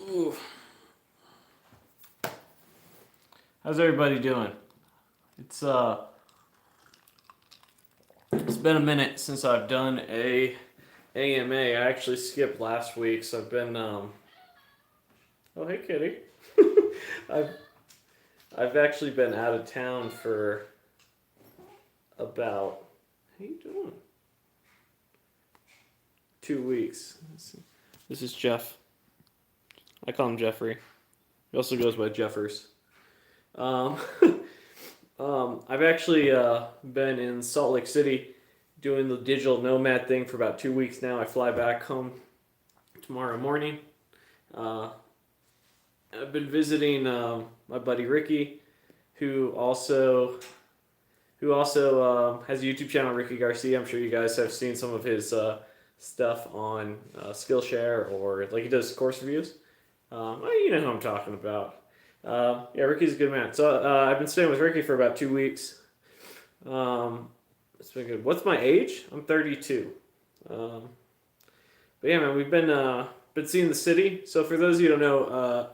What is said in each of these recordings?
Ooh. How's everybody doing? It's it's been a minute since I've done a AMA. I actually skipped last week, so I've been oh hey kitty. I've I've actually been out of town for about how you doing? 2 weeks. This is Jeff. I call him Jeffrey. He also goes by Jeffers. Um, I've actually been in Salt Lake City doing the digital nomad thing for about 2 weeks now. I fly back home tomorrow morning. Uh, I've been visiting my buddy Ricky, who also has a YouTube channel, Ricky Garcia. I'm sure you guys have seen some of his stuff on Skillshare, or like he does course reviews. Well, you know who I'm talking about. Yeah, Ricky's a good man. So I've been staying with Ricky for about 2 weeks. It's been good. What's my age? I'm 32. But yeah, man, we've been seeing the city. So for those of you who don't know,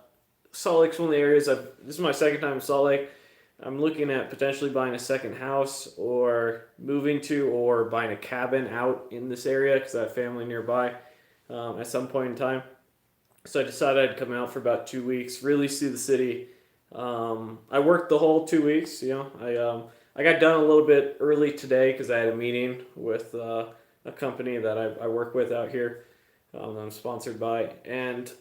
Salt Lake's one of the areas. This is my second time in Salt Lake. I'm looking at potentially buying a second house, or moving to, or buying a cabin out in this area because I have family nearby at some point in time. So I decided I'd come out for about 2 weeks, really see the city. I worked the whole 2 weeks. I got done a little bit early today because I had a meeting with a company that I work with out here. I'm sponsored by, and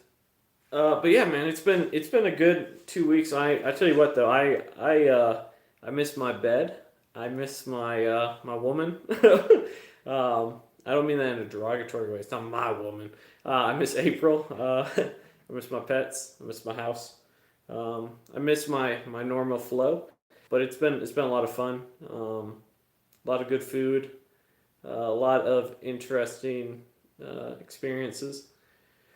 but yeah, man, it's been a good 2 weeks. I tell you what though, I miss my bed. I miss my woman. I don't mean that in a derogatory way. It's not my woman. I miss April. I miss my pets. I miss my house. I miss my normal flow. But it's been a lot of fun. A lot of good food. A lot of interesting experiences.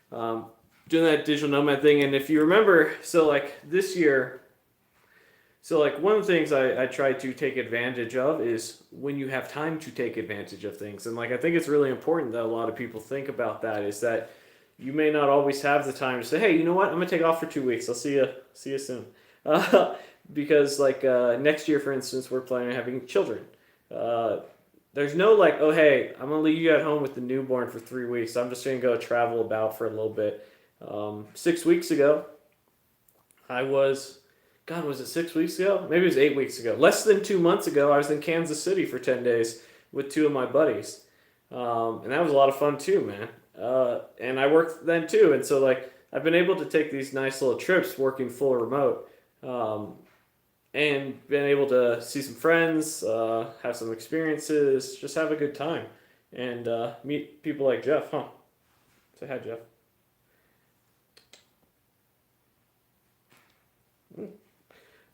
Doing that digital nomad thing, and if you remember, so like this year, so like one of the things I try to take advantage of is when you have time to take advantage of things. And like I think it's really important that a lot of people think about that, is that you may not always have the time to say, hey, you know what, I'm gonna take off for 2 weeks. I'll see you soon. Because like next year, for instance, we're planning on having children. There's no like, oh hey, I'm gonna leave you at home with the newborn for 3 weeks. I'm just gonna go travel about for a little bit. 6 weeks ago, was it 6 weeks ago? Maybe it was 8 weeks ago. Less than 2 months ago, I was in Kansas City for 10 days with two of my buddies. And that was a lot of fun too, man. And I worked then too. And so, like, I've been able to take these nice little trips working full remote. And been able to see some friends, have some experiences, just have a good time. And meet people like Jeff, huh? Say hi, Jeff.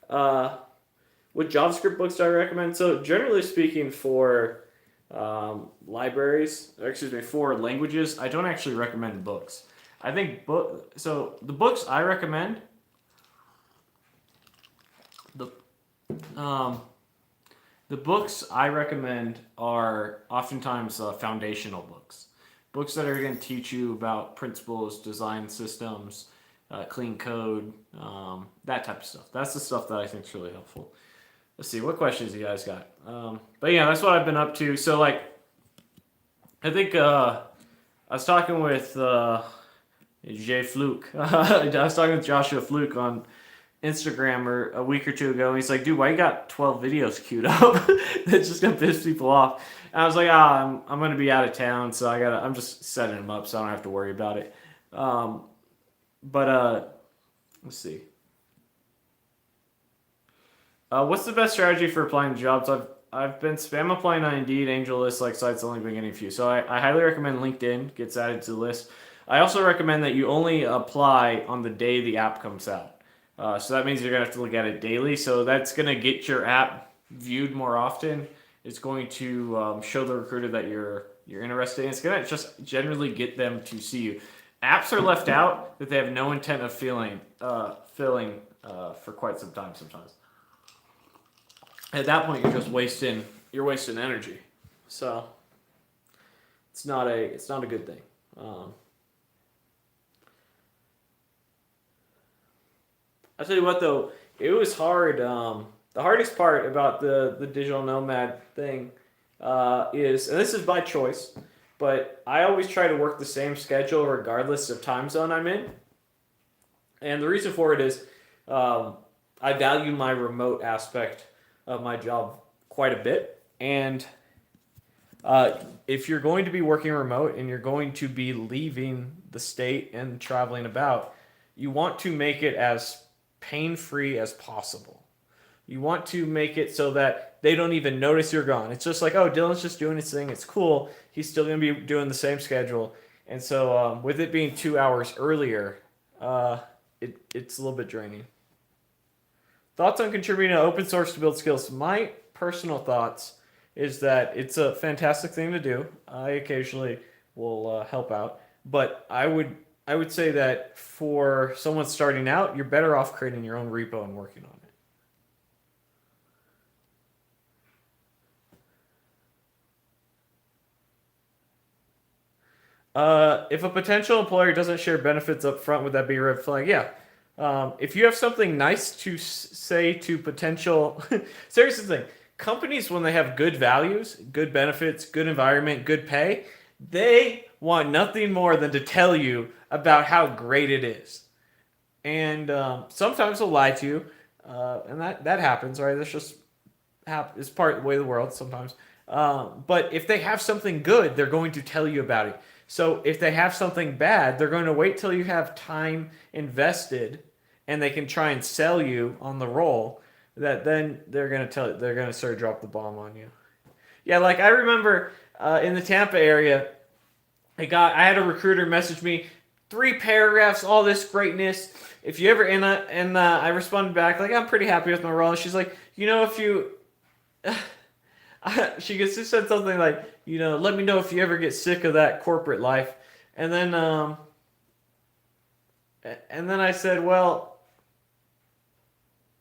Uh, what JavaScript books do I recommend? So generally speaking, for libraries, or excuse me, for languages, I don't actually recommend books. I think So the books I recommend, the um, the books I recommend are oftentimes foundational books, books that are going to teach you about principles, design systems, clean code, that type of stuff. That's the stuff that I think is really helpful. Let's see, what questions you guys got? But yeah, that's what I've been up to. So like, I think I was talking with Jay Fluke. I was talking with Joshua Fluke on Instagram a week or two ago, and he's like, dude, why you got 12 videos queued up? That's just gonna piss people off. And I was like, I'm gonna be out of town, so I'm just setting them up so I don't have to worry about it. But let's see. What's the best strategy for applying to jobs? I've been spam applying on Indeed, AngelList, like sites, only been getting a few. So I highly recommend LinkedIn gets added to the list. I also recommend that you only apply on the day the app comes out. So that means you're gonna have to look at it daily. So that's gonna get your app viewed more often. It's going to show the recruiter that you're interested in. It's gonna just generally get them to see you. Apps are left out that they have no intent of filling for quite some time sometimes. At that point, you're wasting energy. So it's not a good thing. I'll tell you what though, it was hard. The hardest part about the digital nomad thing is, and this is by choice, but I always try to work the same schedule regardless of time zone I'm in. And the reason for it is um, I value my remote aspect of my job quite a bit. And if you're going to be working remote and you're going to be leaving the state and traveling about, you want to make it as pain free as possible. You want to make it so that they don't even notice you're gone. It's just like, oh, Dylan's just doing his thing. It's cool. He's still going to be doing the same schedule. And so, with it being 2 hours earlier, it's a little bit draining. Thoughts on contributing to open source to build skills? My personal thoughts is that it's a fantastic thing to do. I occasionally will help out, but I would say that for someone starting out, you're better off creating your own repo and working on it. If a potential employer doesn't share benefits up front, would that be a red flag? Yeah. If you have something nice to say to potential, seriously, thing, companies when they have good values, good benefits, good environment, good pay, they want nothing more than to tell you about how great it is. And sometimes they'll lie to you, and that happens, right? That's just it's part of the way of the world sometimes. But if they have something good, they're going to tell you about it. So if they have something bad, they're going to wait till you have time invested, and they can try and sell you on the roll. That then they're going to sort of drop the bomb on you. Yeah, like I remember in the Tampa area, I had a recruiter message me 3 paragraphs, all this greatness. If you ever and I responded back like I'm pretty happy with my role. And she's like, if you she just said something like, let me know if you ever get sick of that corporate life. And then I said, well,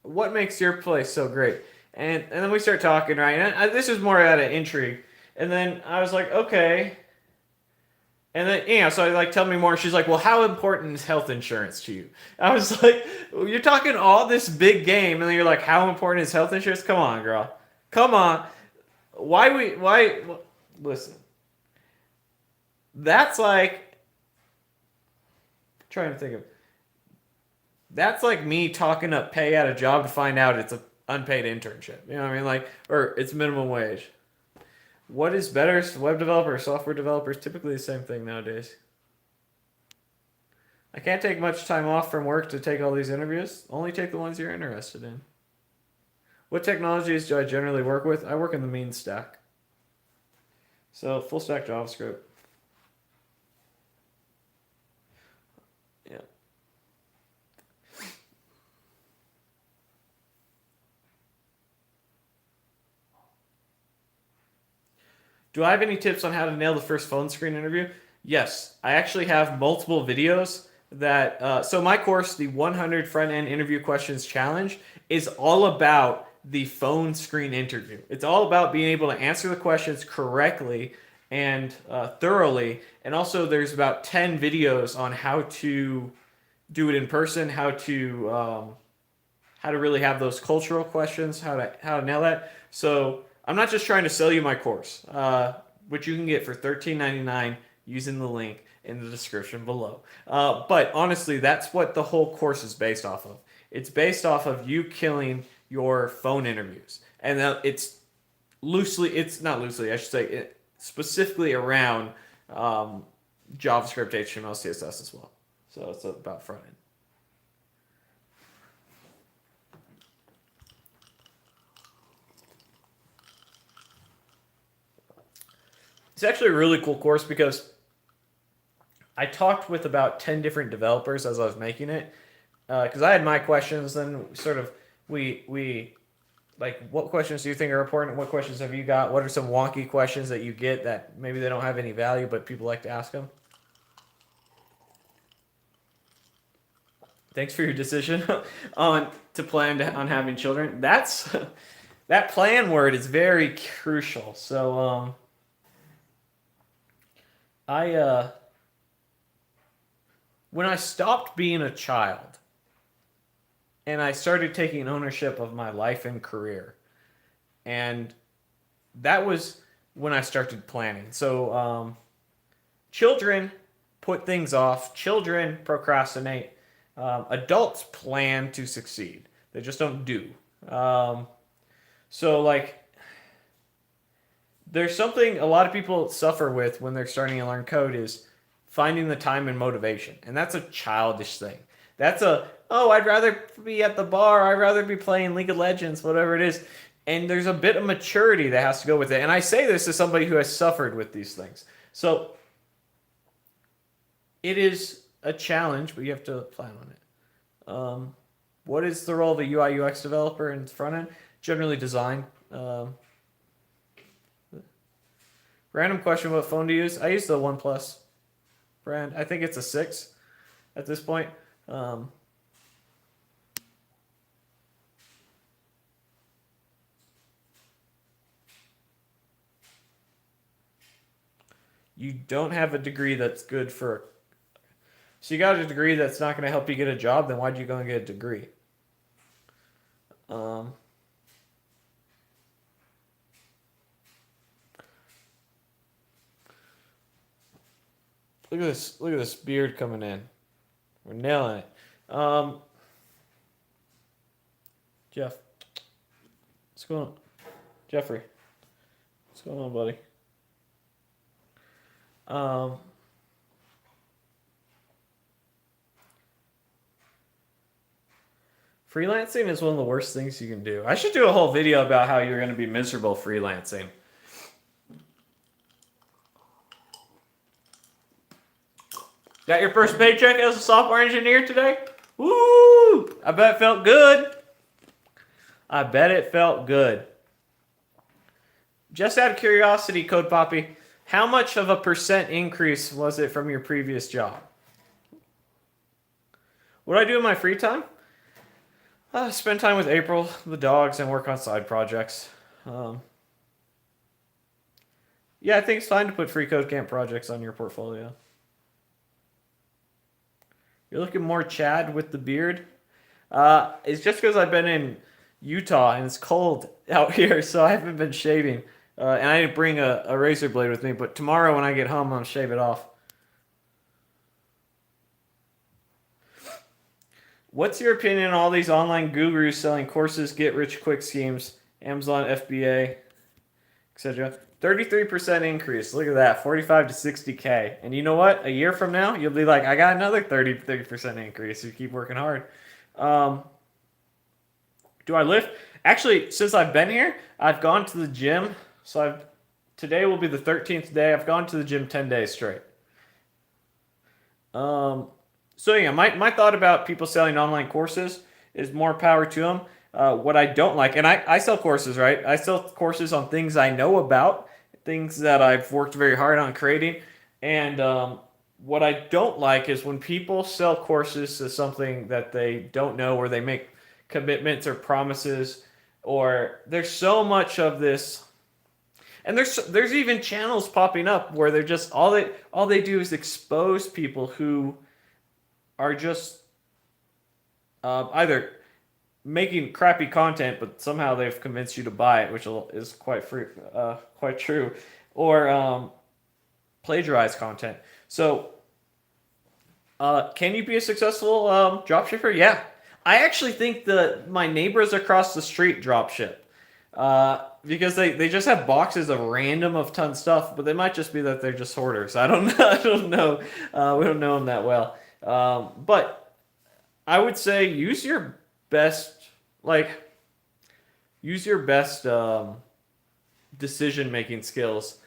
what makes your place so great? And then we start talking, right? And this is more out of intrigue. And then I was like, okay. And then, so I like, tell me more. She's like, well, how important is health insurance to you? I was like, you're talking all this big game, and then you're like, how important is health insurance? Come on, girl. Come on. Why, listen. That's like, trying to think of, that's like me talking up pay at a job to find out it's an unpaid internship. You know what I mean? Like, or it's minimum wage. What is better, web developer or software developers? Typically the same thing nowadays. I can't take much time off from work to take all these interviews. Only take the ones you're interested in. What technologies do I generally work with? I work in the mean stack. So full stack JavaScript. Yeah. Do I have any tips on how to nail the first phone screen interview? Yes, I actually have multiple videos that. So my course, the 100 front end interview questions challenge, is all about the phone screen interview. It's all about being able to answer the questions correctly and thoroughly. And also, there's about 10 videos on how to do it in person, how to really have those cultural questions, how to nail that. So I'm not just trying to sell you my course, which you can get for $13.99 using the link in the description below. But honestly, that's what the whole course is based off of. It's based off of you killing your phone interviews, and it's not loosely, I should say, specifically around JavaScript, HTML, CSS as well. So it's about front end. It's actually a really cool course because I talked with about 10 different developers as I was making it. Because I had my questions, then sort of we like, what questions do you think are important? What questions have you got? What are some wonky questions that you get that maybe they don't have any value, but people like to ask them? Thanks for your decision on to plan on having children. That plan word is very crucial. So I when I stopped being a child, and I started taking ownership of my life and career. And that was when I started planning. So, children put things off, children procrastinate, adults plan to succeed, they just don't do. Um, so, like, there's something a lot of people suffer with when they're starting to learn code is finding the time and motivation. And that's a childish thing. That's oh, I'd rather be at the bar, I'd rather be playing League of Legends, whatever it is. And there's a bit of maturity that has to go with it. And I say this as somebody who has suffered with these things. So it is a challenge, but you have to plan on it. What is the role of a UI UX developer in front end? Generally design. Random question: what phone do you use? I use the OnePlus brand. I think it's a 6 at this point. You don't have a degree that's good for. So you got a degree that's not going to help you get a job. Then why'd you go and get a degree? Um, Look at this. Look at this beard coming in. We're nailing it. Jeff, what's going on? Jeffrey, what's going on, buddy? Um, Freelancing is one of the worst things you can do. I should do a whole video about how you're going to be miserable freelancing. Got your first paycheck as a software engineer today? Woo! I bet it felt good. I bet it felt good. Just out of curiosity, Code Poppy, how much of a percent increase was it from your previous job? What do I do in my free time? Spend time with April, the dogs, and work on side projects. Yeah, I think it's fine to put free code camp projects on your portfolio. You're looking more Chad with the beard. It's just because I've been in Utah and it's cold out here, so I haven't been shaving. And I didn't bring a razor blade with me, but tomorrow when I get home, I'm going to shave it off. What's your opinion on all these online gurus selling courses, get-rich-quick schemes, Amazon, FBA, etc.? 33% increase. Look at that, 45 to 60K. And you know what? A year from now, you'll be like, I got another 30% increase. You keep working hard. Do I lift? Actually, since I've been here, I've gone to the gym. So today will be the 13th day. I've gone to the gym 10 days straight. So yeah, my thought about people selling online courses is more power to them. What I don't like, and I sell courses, right? I sell courses on things I know about, things that I've worked very hard on creating. And what I don't like is when people sell courses to something that they don't know, or they make commitments or promises, or there's so much of this. And there's even channels popping up where they're just all they do is expose people who are just either making crappy content, but somehow they've convinced you to buy it, which is quite true, or plagiarize content. So, can you be a successful dropshipper? Yeah, I actually think that my neighbors across the street dropship. Because they just have boxes of ton stuff, but they might just be that they're just hoarders. I don't know. I don't know. We don't know them that well. But I would say use your best decision making skills.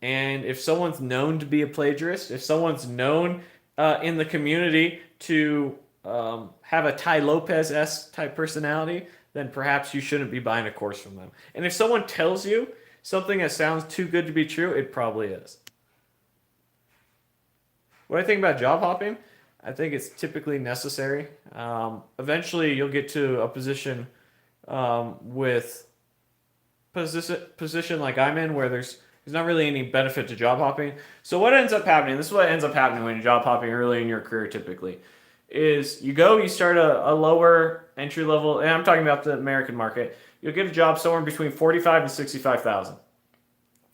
And if someone's known to be a plagiarist, if someone's known in the community to have a Tai Lopez-esque type personality, then perhaps you shouldn't be buying a course from them. And if someone tells you something that sounds too good to be true, it probably is. What I think about job hopping, I think it's typically necessary. Eventually, you'll get to a position position like I'm in, where there's not really any benefit to job hopping. So what ends up happening? This is what ends up happening when you're job hopping early in your career, typically. is you start a lower entry level, and I'm talking about the American market. You'll get a job somewhere between 45 and 65,000.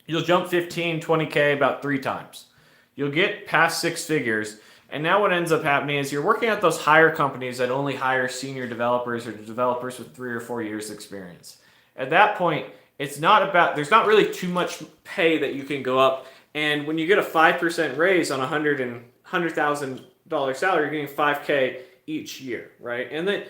You'll jump 15, 20K about 3 times. You'll get past 6 figures. And now what ends up happening is you're working at those higher companies that only hire senior developers or developers with 3 or 4 years experience. At that point, there's not really too much pay that you can go up. And when you get a 5% raise on $100,000 salary, you're getting 5K each year, right? And then,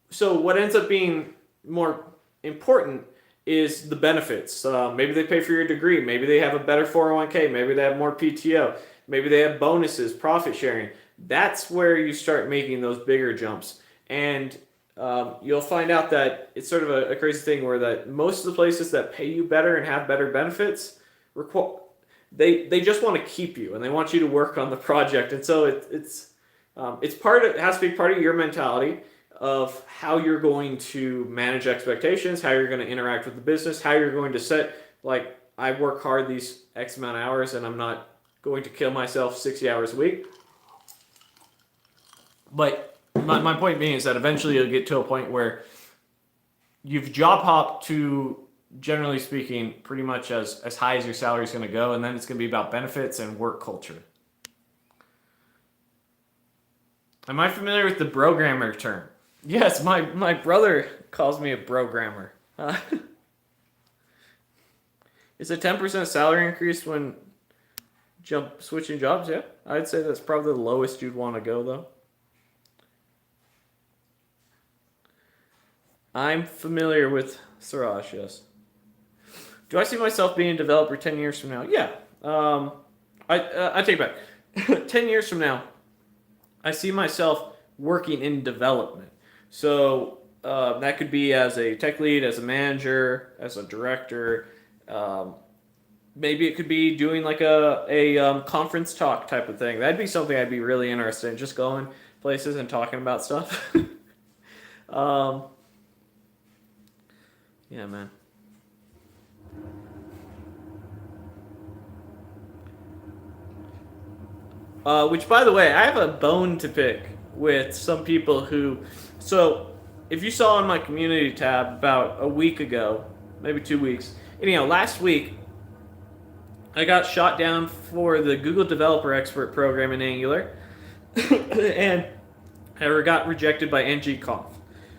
so what ends up being more important is the benefits. Maybe they pay for your degree. Maybe they have a better 401k. Maybe they have more PTO. Maybe they have bonuses, profit sharing. That's where you start making those bigger jumps. And you'll find out that it's sort of a crazy thing where that most of the places that pay you better and have better benefits, they just want to keep you and they want you to work on the project. And so it has to be part of your mentality of how you're going to manage expectations, how you're going to interact with the business, how you're going to set, like, I work hard these X amount of hours and I'm not going to kill myself 60 hours a week. But my point being is that eventually you'll get to a point where you've job hopped to, generally speaking, pretty much as high as your salary is going to go, and then it's going to be about benefits and work culture. Am I familiar with the programmer term? Yes, my brother calls me a programmer. Is a 10% salary increase when switching jobs? Yeah, I'd say that's probably the lowest you'd want to go, though. I'm familiar with Siraj, yes. Do I see myself being a developer 10 years from now? Yeah. I take it back. 10 years from now, I see myself working in development. So that could be as a tech lead, as a manager, as a director. Maybe it could be doing like a conference talk type of thing. That'd be something I'd be really interested in, just going places and talking about stuff. Yeah, man. Which, by the way, I have a bone to pick with some people who... So, if you saw on my community tab about a week ago, maybe 2 weeks, anyhow, last week, I got shot down for the Google Developer Expert program in Angular, and I got rejected by ngConf.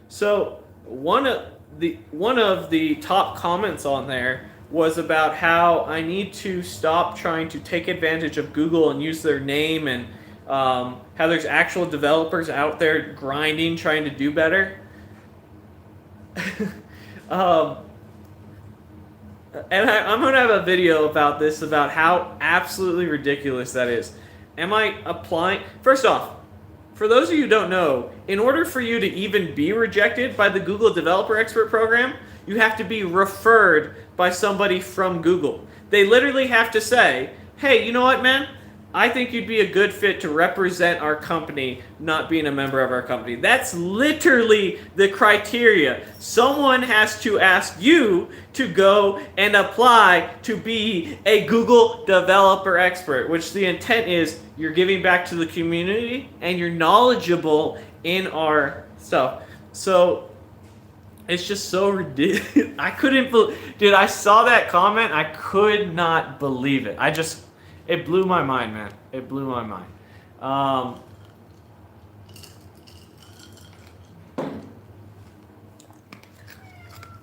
So, one of the top comments on there was about how I need to stop trying to take advantage of Google and use their name, and how there's actual developers out there grinding, trying to do better. And I'm going to have a video about this, about how absolutely ridiculous that is. Am I applying... First off, for those of you who don't know, in order for you to even be rejected by the Google Developer Expert Program, you have to be referred by somebody from Google. They literally have to say, hey, you know what, man? I think you'd be a good fit to represent our company, not being a member of our company. That's literally the criteria. Someone has to ask you to go and apply to be a Google Developer Expert, which the intent is you're giving back to the community and you're knowledgeable in our stuff. So it's just so ridiculous. I couldn't believe... Dude, I saw that comment. I could not believe it. It blew my mind, man. It blew my mind.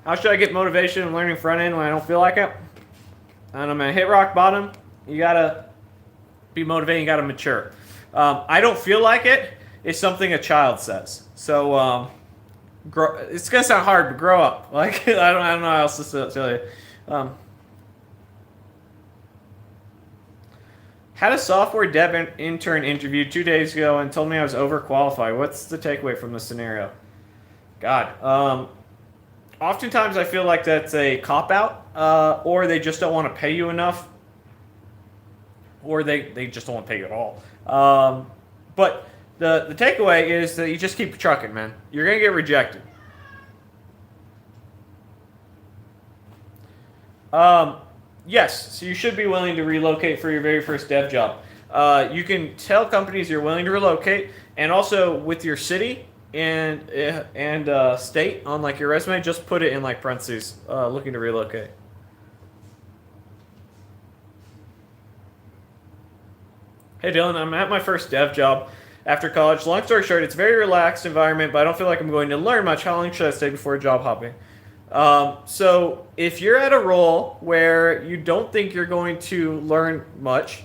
How should I get motivation in learning front end when I don't feel like it? I don't know, man. Hit rock bottom. You gotta be motivated. You gotta mature. I don't feel like it is something a child says. So it's gonna sound hard, but grow up. Like I don't know how else to tell you. Had a software dev intern interview 2 days ago and told me I was overqualified. What's the takeaway from the scenario? God. Oftentimes I feel like that's a cop-out, or they just don't want to pay you enough, or they just don't want to pay you at all. But the takeaway is that you just keep trucking, man. You're going to get rejected. Yes, so you should be willing to relocate for your very first dev job. You can tell companies you're willing to relocate, and also with your city and state on like your resume, just put it in like parentheses, looking to relocate. Hey Dylan, I'm at my first dev job after college. Long story short, it's a very relaxed environment, but I don't feel like I'm going to learn much. How long should I stay before job hopping? So if you're at a role where you don't think you're going to learn much,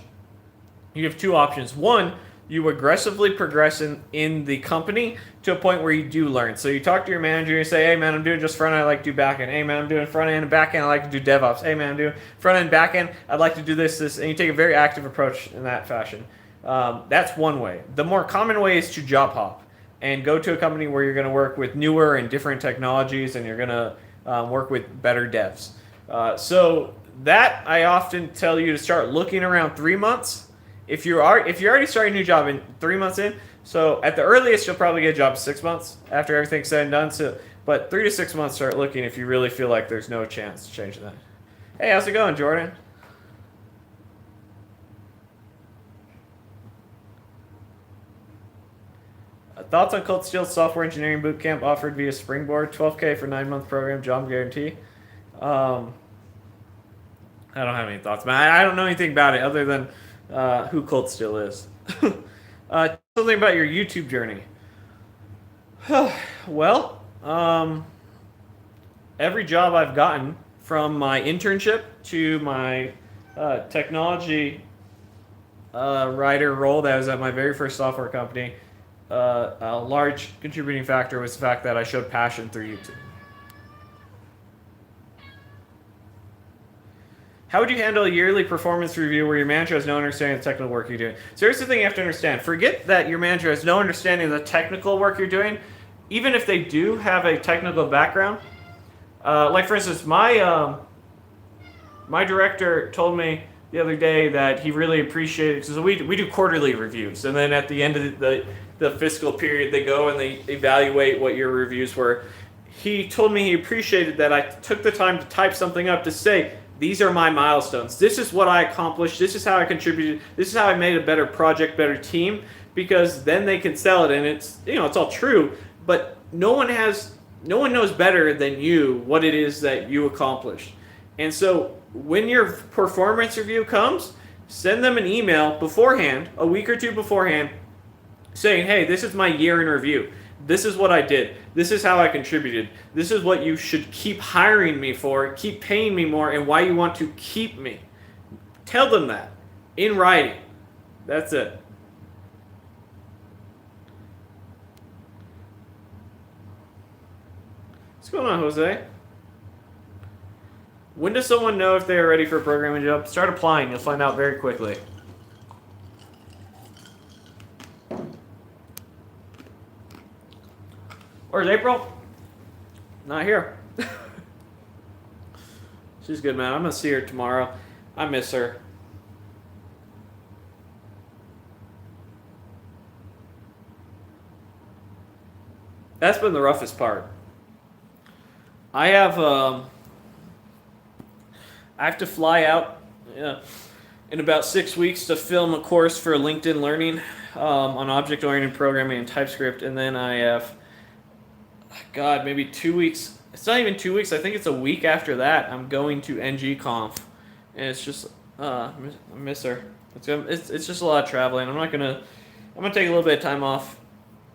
you have two options. One, you aggressively progress in the company to a point where you do learn. So you talk to your manager, you say, hey man, I'm doing just front end, I like to do back end. Hey man, I'm doing front end and back end, I like to do DevOps. Hey man, I'm doing front end, back end, I'd like to do this, and you take a very active approach in that fashion. That's one way. The more common way is to job hop and go to a company where you're going to work with newer and different technologies, and you're going to work with better devs. So that I often tell you to start looking around 3 months. If you're already starting a new job in 3 months in, so at the earliest you'll probably get a job 6 months after everything's said and done. So, but 3 to 6 months start looking if you really feel like there's no chance to change that. Hey, how's it going, Jordan? Thoughts on Cold Steel software engineering bootcamp offered via Springboard, $12K for 9-month program, job guarantee. I don't have any thoughts, man. I don't know anything about it other than who Cold Steel is. Something about your YouTube journey. Well, every job I've gotten, from my internship to my technology writer role that was at my very first software company, a large contributing factor was the fact that I showed passion through YouTube. How would you handle a yearly performance review where your manager has no understanding of the technical work you're doing? So here's the thing you have to understand. Forget that your manager has no understanding of the technical work you're doing. Even if they do have a technical background. Like for instance, my director told me the other day that he really appreciated, because we do quarterly reviews, and then at the end of the fiscal period they go and they evaluate what your reviews were. He told me he appreciated that I took the time to type something up to say, these are my milestones. This is what I accomplished. This is how I contributed. This is how I made a better project, better team, because then they can sell it, and it's all true, but no one knows better than you what it is that you accomplished. And so when your performance review comes, send them an email beforehand, a week or two beforehand, saying, hey, this is my year in review. This is what I did. This is how I contributed. This is what you should keep hiring me for, keep paying me more, and why you want to keep me. Tell them that in writing. That's it. What's going on, Jose? When does someone know if they are ready for a programming job? Start applying. You'll find out very quickly. Where's April? Not here. She's good, man. I'm going to see her tomorrow. I miss her. That's been the roughest part. I have to fly out in about 6 weeks to film a course for LinkedIn Learning on object-oriented programming and TypeScript, and then I have, God, maybe 2 weeks. It's not even 2 weeks. I think it's a week after that. I'm going to NGConf, and it's just I miss her. It's just a lot of traveling. I'm gonna take a little bit of time off,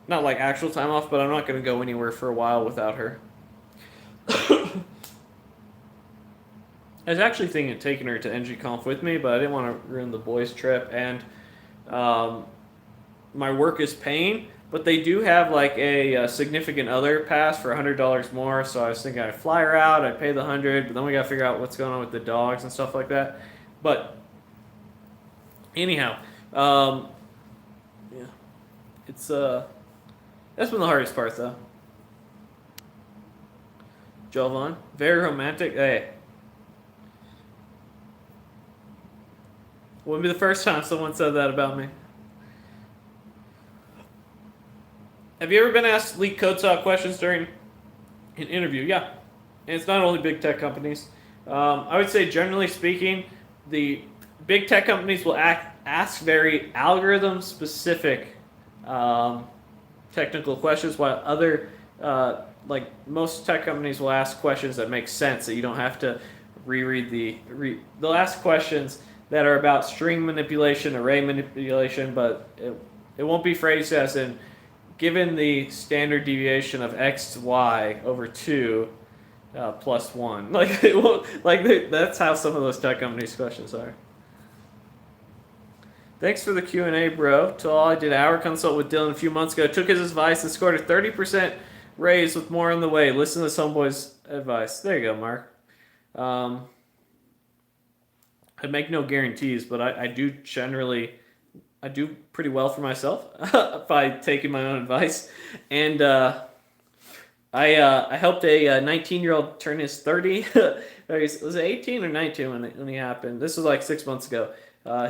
not like actual time off, but I'm not gonna go anywhere for a while without her. I was actually thinking of taking her to NGConf with me, but I didn't want to ruin the boys' trip, and my work is paying, but they do have like a significant other pass for $100 more, so I was thinking I'd fly her out, I'd pay the $100, but then we gotta figure out what's going on with the dogs and stuff like that. But anyhow, yeah, it's that's been the hardest part though. Jovan, very romantic. Hey. Wouldn't be the first time someone said that about me. Have you ever been asked leak code style questions during an interview? Yeah. And it's not only big tech companies. I would say generally speaking, the big tech companies will ask very algorithm specific technical questions, while other like most tech companies will ask questions that make sense that you don't have to they'll ask questions that are about string manipulation, array manipulation, but it won't be phrased as in given the standard deviation of x to y over 2 plus 1. Like it won't, that's how some of those tech companies questions are. Thanks for the Q&A, bro. To all, I did an hour consult with Dylan a few months ago. Took his advice and scored a 30% raise with more on the way. Listen to this homeboy's advice. There you go, Mark. I make no guarantees, but I do pretty well for myself by taking my own advice. And I helped a 19-year-old turn his 30. Was it 18 or 19 when he happened? This was like 6 months ago.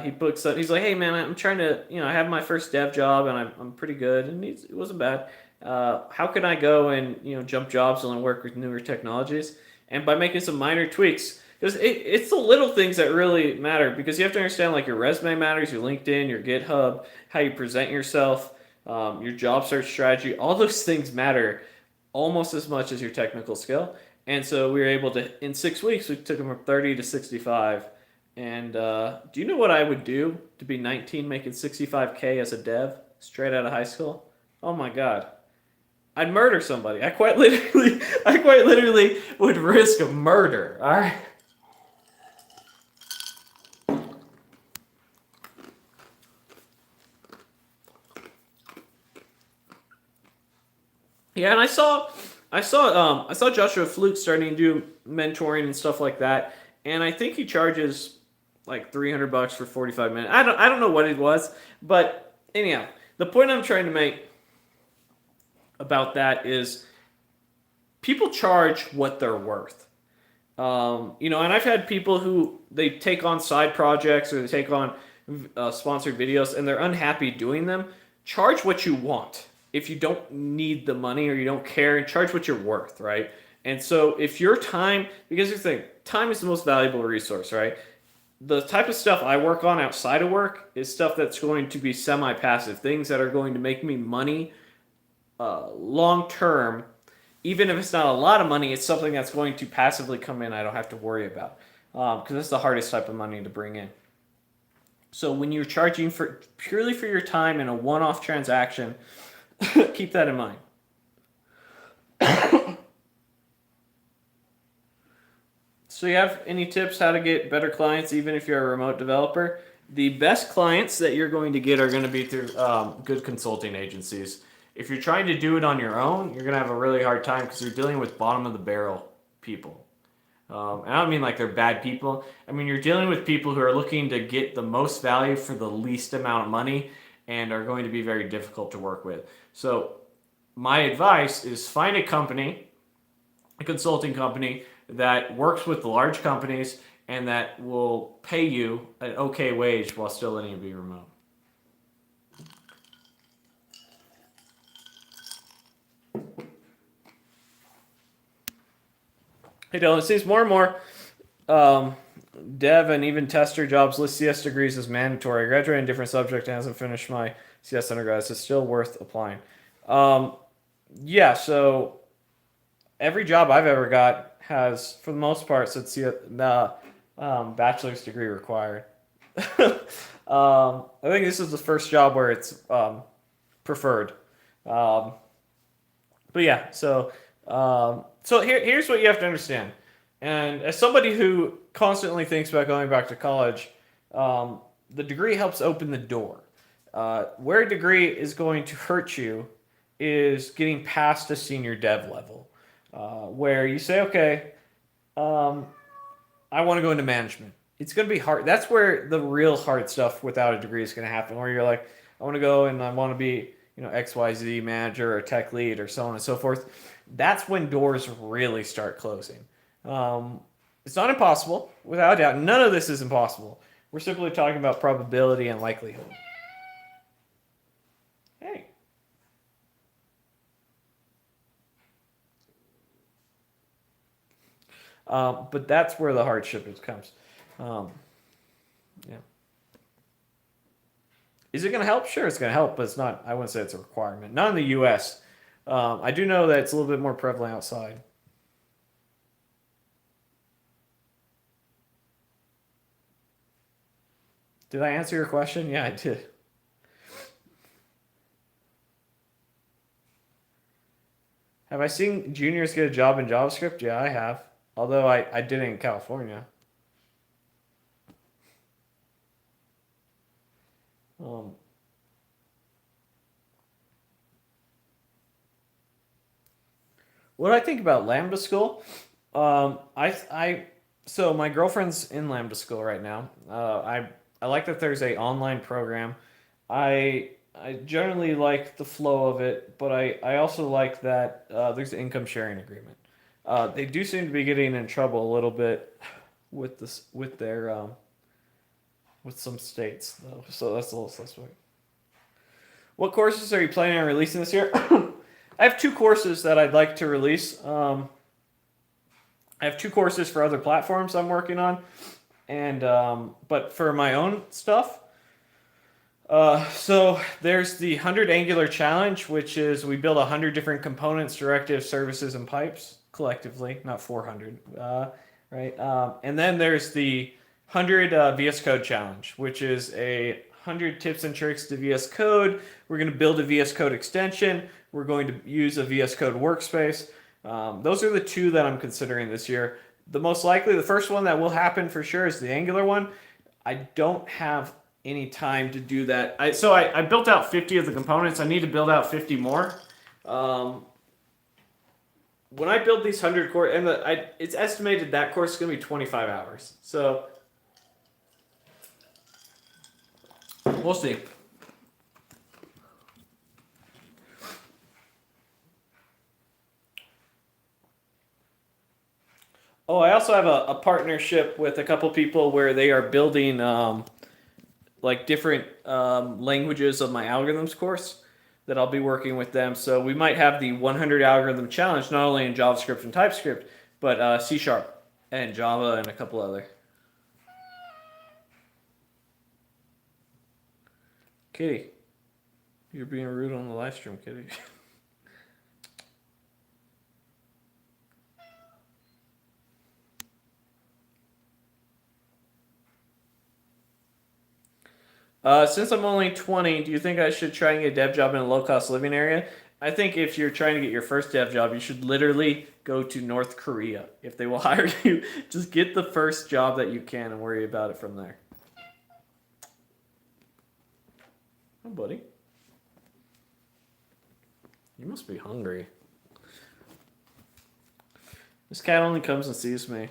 He booked some, he's like, hey man, I'm trying to, I have my first dev job and I'm pretty good, and it wasn't bad. How can I go and jump jobs and work with newer technologies? And by making some minor tweaks, because it's the little things that really matter, because you have to understand like your resume matters, your LinkedIn, your GitHub, how you present yourself, your job search strategy, all those things matter almost as much as your technical skill. And so we were able to, in 6 weeks, we took him from 30 to 65. And do you know what I would do to be 19 making 65K as a dev straight out of high school? Oh my God. I'd murder somebody. I quite literally would risk murder. All right. Yeah, and I saw Joshua Fluke starting to do mentoring and stuff like that, and I think he charges like $300 for 45 minutes. I don't know what it was, but anyhow, the point I'm trying to make about that is people charge what they're worth. And I've had people who they take on side projects or they take on sponsored videos and they're unhappy doing them. Charge what you want. If you don't need the money or you don't care, and charge what you're worth, right? And so if your time, because you think time is the most valuable resource, right? The type of stuff I work on outside of work is stuff that's going to be semi-passive, things that are going to make me money long term. Even if it's not a lot of money, it's something that's going to passively come in I don't have to worry about, because that's the hardest type of money to bring in. So when you're charging purely for your time in a one-off transaction, keep that in mind. So you have any tips how to get better clients even if you're a remote developer? The best clients that you're going to get are going to be through good consulting agencies. If you're trying to do it on your own, you're going to have a really hard time because you're dealing with bottom of the barrel people. And I don't mean like they're bad people. I mean, you're dealing with people who are looking to get the most value for the least amount of money and are going to be very difficult to work with. So my advice is find a company, a consulting company that works with large companies and that will pay you an okay wage while still letting you be remote. Hey Dylan, it seems more and more dev and even tester jobs list CS degrees as mandatory. I graduated in a different subject and hasn't finished my CS undergrad, so it's still worth applying. Yeah, so every job I've ever got has, for the most part, said the bachelor's degree required. I think this is the first job where it's preferred. But yeah, so here's what you have to understand. And as somebody who constantly thinks about going back to college, the degree helps open the door. Where a degree is going to hurt you is getting past a senior dev level, where you say, okay, I want to go into management. It's going to be hard. That's where the real hard stuff without a degree is going to happen, where you're like, I want to go and I want to be, XYZ manager or tech lead or so on and so forth. That's when doors really start closing. It's not impossible, without a doubt. None of this is impossible. We're simply talking about probability and likelihood. Hey. But that's where the hardship comes. Yeah. Is it going to help? Sure, it's going to help, but it's not. I wouldn't say it's a requirement. Not in the U.S. I do know that it's a little bit more prevalent outside. Did I answer your question? Yeah, I did. Have I seen juniors get a job in JavaScript? Yeah, I have. Although I did it in California. Um, what do I think about Lambda School? So my girlfriend's in Lambda School right now. I like that there's a online program. I generally like the flow of it, but I also like that there's an income sharing agreement. They do seem to be getting in trouble a little bit with this with their with some states though, so that's a little suspect. What courses are you planning on releasing this year? I have two courses that I'd like to release. I have two courses for other platforms I'm working on, and but for my own stuff. So there's the 100 Angular challenge, which is we build 100 different components, directives, services, and pipes collectively, not 400, right? And then there's the 100 VS Code challenge, which is a 100 tips and tricks to VS Code. We're going to build a VS Code extension. We're going to use a VS Code workspace. Those are the two that I'm considering this year. The most likely, the first one that will happen for sure is the Angular one. I don't have any time to do that. I built out 50 of the components. I need to build out 50 more. When I build these 100 course, and it's estimated that course is going to be 25 hours. So we'll see. Oh, I also have a partnership with a couple people where they are building like different languages of my algorithms course that I'll be working with them. So we might have the 100 algorithm challenge not only in JavaScript and TypeScript, but C# and Java and a couple other. Kitty, you're being rude on the live stream, Kitty. Since I'm only 20, do you think I should try and get a dev job in a low-cost living area? I think if you're trying to get your first dev job, you should literally go to North Korea. If they will hire you, just get the first job that you can and worry about it from there. Oh, buddy. You must be hungry. This cat only comes and sees me.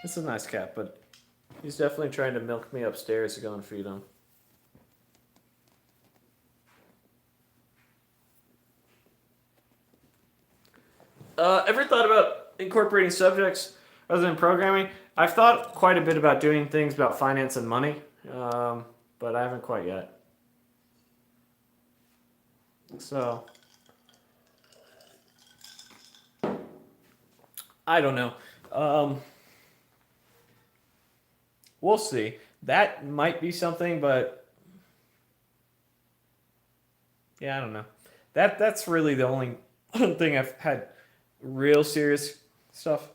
It's a nice cat, but he's definitely trying to milk me upstairs to go and feed him. Ever thought about incorporating subjects other than programming? I've thought quite a bit about doing things about finance and money, but I haven't quite yet. So, I don't know. We'll see. That might be something, but yeah, I don't know. That's really the only thing I've had real serious stuff.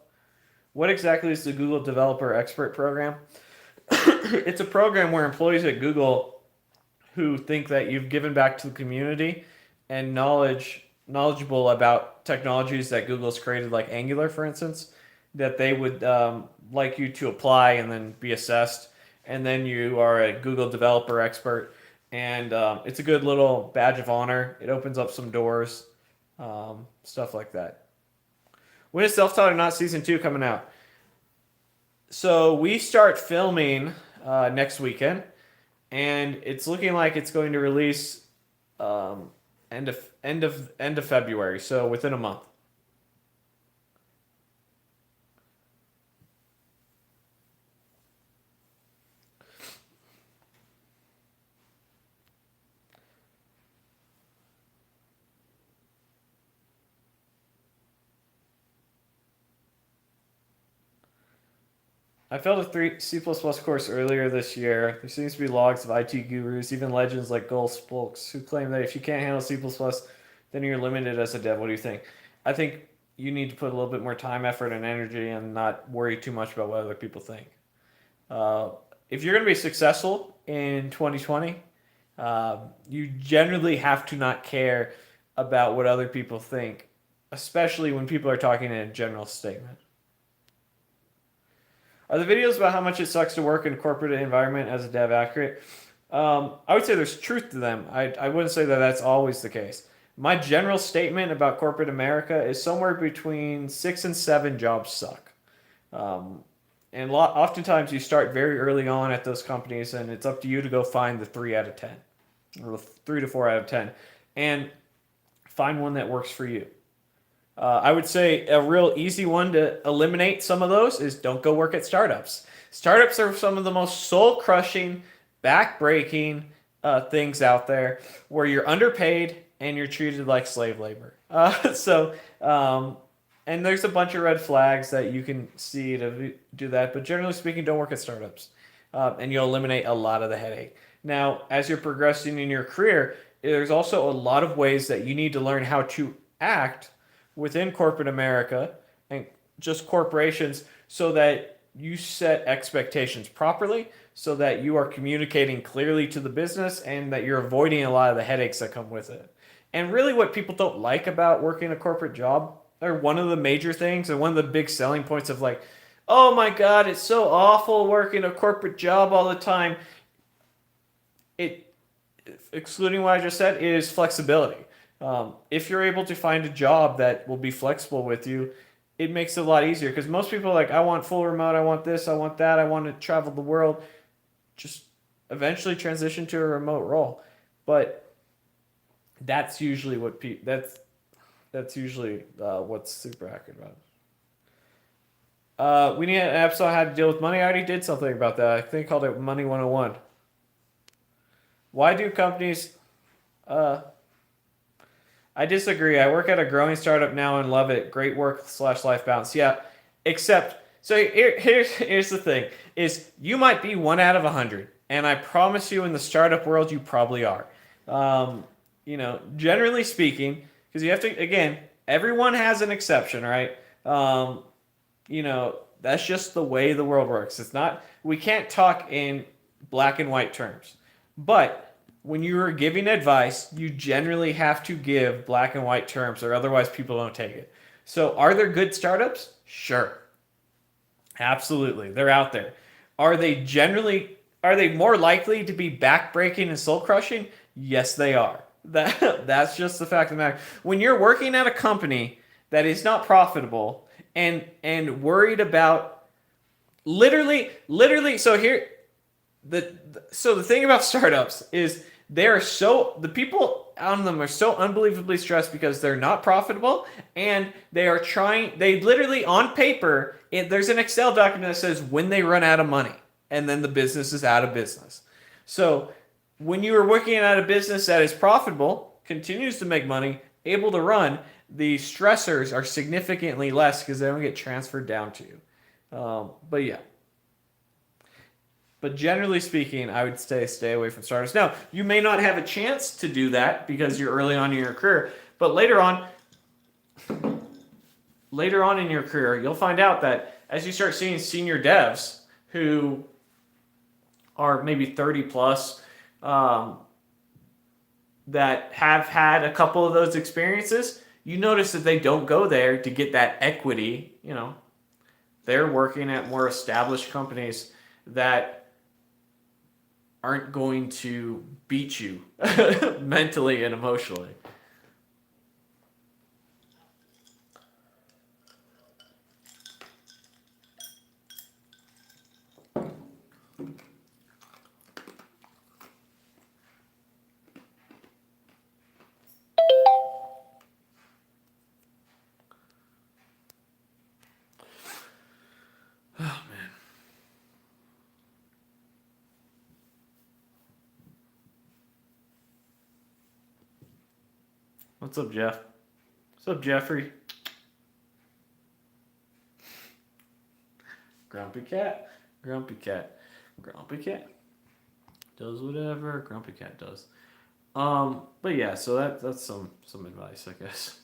What exactly is the Google Developer Expert Program? It's a program where employees at Google who think that you've given back to the community and knowledgeable about technologies that Google's created, like Angular, for instance, that they would like you to apply and then be assessed. And then you are a Google Developer Expert. And it's a good little badge of honor. It opens up some doors, stuff like that. When is Self-Taught or Not Season 2 coming out? So we start filming next weekend, and it's looking like it's going to release end of February, so within a month. I failed a C++ course earlier this year. There seems to be logs of IT gurus, even legends like Gull Spolks, who claim that if you can't handle C++, then you're limited as a dev. What do you think? I think you need to put a little bit more time, effort, and energy and not worry too much about what other people think. If you're going to be successful in 2020, you generally have to not care about what other people think, especially when people are talking in a general statement. Are the videos about how much it sucks to work in a corporate environment as a dev accurate? I would say there's truth to them. I wouldn't say that that's always the case. My general statement about corporate America is somewhere between 6 and 7 jobs suck. And oftentimes you start very early on at those companies, and it's up to you to go find the 3 out of 10, or 3 to 4 out of 10, and find one that works for you. I would say a real easy one to eliminate some of those is don't go work at startups. Startups are some of the most soul-crushing, back-breaking things out there where you're underpaid and you're treated like slave labor. And there's a bunch of red flags that you can see to do that. But generally speaking, don't work at startups. And you'll eliminate a lot of the headache. Now, as you're progressing in your career, there's also a lot of ways that you need to learn how to act within corporate America and just corporations so that you set expectations properly, so that you are communicating clearly to the business and that you're avoiding a lot of the headaches that come with it. And really what people don't like about working a corporate job, or one of the major things and one of the big selling points of like, oh my God, it's so awful working a corporate job all the time. Excluding what I just said, it is flexibility. If you're able to find a job that will be flexible with you, it makes it a lot easier, because most people are like, I want full remote, I want this, I want that, I want to travel the world. Just eventually transition to a remote role. But that's usually what that's usually what's super accurate about it. We need an episode on how to deal with money. I already did something about that. I think I called it Money 101. Why do companies... I disagree. I work at a growing startup now and love it. Great work/life balance. Yeah, except... So here's the thing. Is you might be 1 out of 100. And I promise you in the startup world, you probably are. Generally speaking... Because you have to, again, everyone has an exception, right? That's just the way the world works. We can't talk in black and white terms. But when you are giving advice, you generally have to give black and white terms, or otherwise people don't take it. So are there good startups? Sure. Absolutely. They're out there. Are they more likely to be backbreaking and soul crushing? Yes, they are. That's just the fact of the matter. When you're working at a company that is not profitable and worried about literally so the thing about startups is the people on them are so unbelievably stressed because they're not profitable, and they literally on paper, there's an Excel document that says when they run out of money, and then the business is out of business. So when you are working at a business that is profitable, continues to make money, able to run, the stressors are significantly less because they don't get transferred down to you. But yeah. But generally speaking, I would stay away from startups. Now, you may not have a chance to do that because you're early on in your career, but later on in your career, you'll find out that as you start seeing senior devs who are maybe 30 plus, that have had a couple of those experiences, you notice that they don't go there to get that equity. They're working at more established companies that aren't going to beat you mentally and emotionally. Oh, man. What's up, Jeff? What's up, Jeffrey? Grumpy cat. Grumpy cat. Grumpy cat does whatever Grumpy cat does. But yeah, so that's some advice, I guess.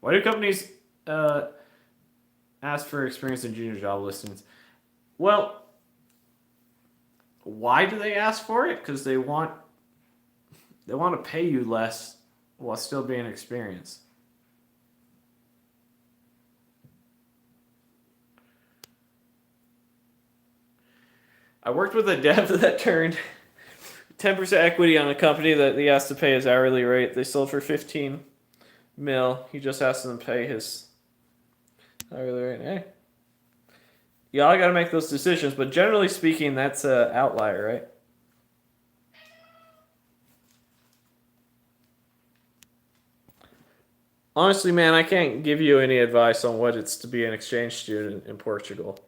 Why do companies ask for experience in junior job listings? Well, why do they ask for it? Because they want to pay you less while still being experienced. I worked with a dev that turned 10% equity on a company that he asked to pay his hourly rate. They sold for 15 mil. He just asked them to pay his hourly rate. Hey, y'all got to make those decisions, but generally speaking, that's an outlier, right? Honestly, man, I can't give you any advice on what it's to be an exchange student in Portugal.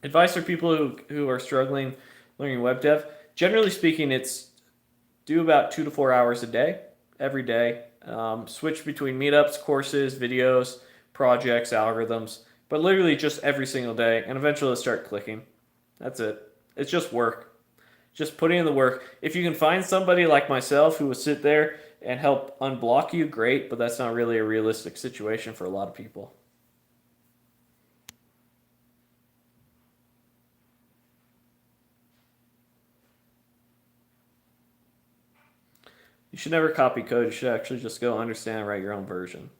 Advice for people who are struggling learning web dev. Generally speaking, it's do about 2 to 4 hours a day, every day. Switch between meetups, courses, videos, projects, algorithms, but literally just every single day, and eventually it'll start clicking. That's it. It's just work. Just putting in the work. If you can find somebody like myself who will sit there and help unblock you, great, but that's not really a realistic situation for a lot of people. You should never copy code. You should actually just go understand and write your own version.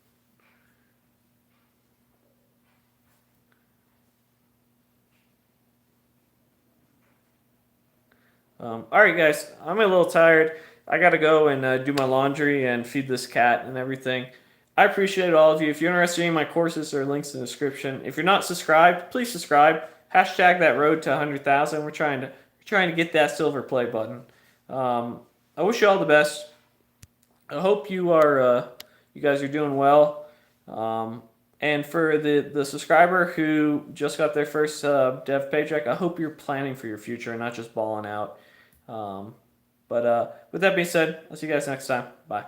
All right, guys, I'm a little tired. I got to go and do my laundry and feed this cat and everything. I appreciate all of you. If you're interested in my courses, there are links in the description. If you're not subscribed, please subscribe. Hashtag that road to 100,000. We're trying to get that silver play button. I wish you all the best. I hope you guys are doing well. And for the subscriber who just got their first dev paycheck, I hope you're planning for your future and not just balling out. But with that being said, I'll see you guys next time. Bye.